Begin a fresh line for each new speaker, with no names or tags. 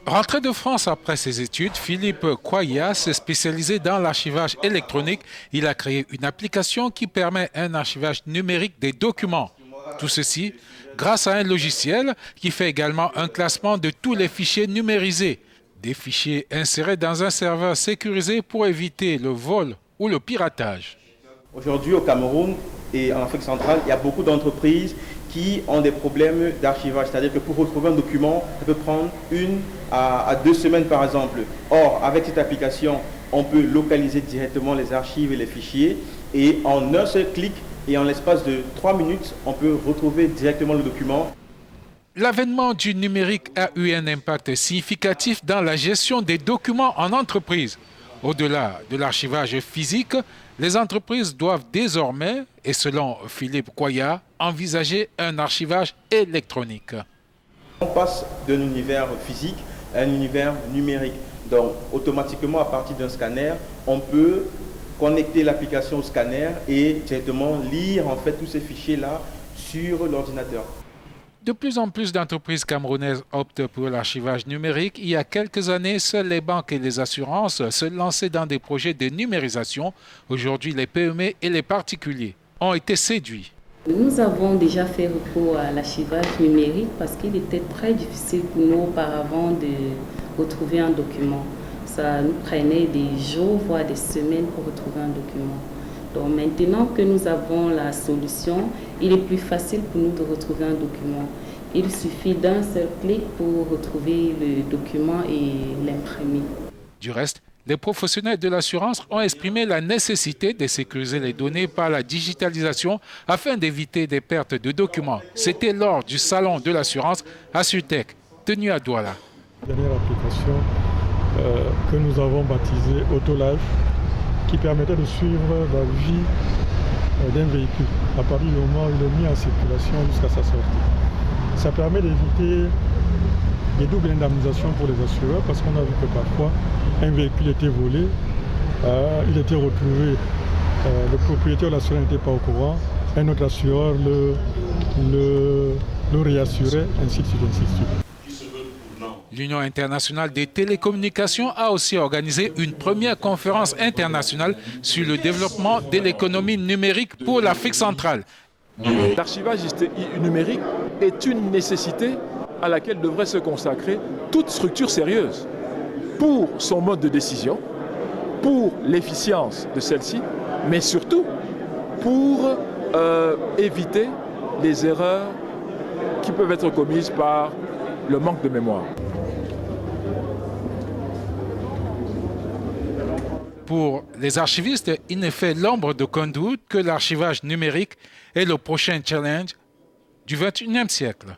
Rentré de France après ses études, Philippe Kwaya s'est spécialisé dans l'archivage électronique. Il a créé une application qui permet un archivage numérique des documents. Tout ceci grâce à un logiciel qui fait également un classement de tous les fichiers numérisés. Des fichiers insérés dans un serveur sécurisé pour éviter le vol ou le piratage.
Aujourd'hui, au Cameroun et en Afrique centrale, il y a beaucoup d'entreprises qui ont des problèmes d'archivage. C'est-à-dire que pour retrouver un document, ça peut prendre 1 à 2 semaines par exemple. Or, avec cette application, on peut localiser directement les archives et les fichiers. Et en un seul clic et en l'espace de 3 minutes, on peut retrouver directement le document.
L'avènement du numérique a eu un impact significatif dans la gestion des documents en entreprise. Au-delà de l'archivage physique, les entreprises doivent désormais, et selon Philippe Kwaya, envisager un archivage électronique.
On passe d'un univers physique à un univers numérique. Donc, automatiquement, à partir d'un scanner, on peut connecter l'application au scanner et directement lire en fait tous ces fichiers-là sur l'ordinateur.
De plus en plus d'entreprises camerounaises optent pour l'archivage numérique. Il y a quelques années, seules les banques et les assurances se lançaient dans des projets de numérisation. Aujourd'hui, les PME et les particuliers ont été séduits.
Nous avons déjà fait recours à l'archivage numérique parce qu'il était très difficile pour nous auparavant de retrouver un document. Ça nous prenait des jours, voire des semaines pour retrouver un document. Donc maintenant que nous avons la solution, il est plus facile pour nous de retrouver un document. Il suffit d'un seul clic pour retrouver le document et l'imprimer.
Du reste, les professionnels de l'assurance ont exprimé la nécessité de sécuriser les données par la digitalisation afin d'éviter des pertes de documents. C'était lors du salon de l'assurance à Sutec, tenu à Douala.
La dernière application que nous avons baptisée Autolife, qui permettait de suivre la vie d'un véhicule à partir du moment où il est mis en circulation jusqu'à sa sortie. Ça permet d'éviter des doubles indemnisations pour les assureurs parce qu'on a vu que parfois un véhicule était volé, il était retrouvé, le propriétaire de l'assureur n'était pas au courant, un autre assureur le réassurait, ainsi de suite, ainsi de suite.
L'Union internationale des télécommunications a aussi organisé une première conférence internationale sur le développement de l'économie numérique pour l'Afrique centrale.
L'archivage numérique est une nécessité à laquelle devrait se consacrer toute structure sérieuse pour son mode de décision, pour l'efficience de celle-ci, mais surtout pour éviter les erreurs qui peuvent être commises par le manque de mémoire.
Pour les archivistes, il ne fait l'ombre d'aucun doute que l'archivage numérique est le prochain challenge du XXIe siècle.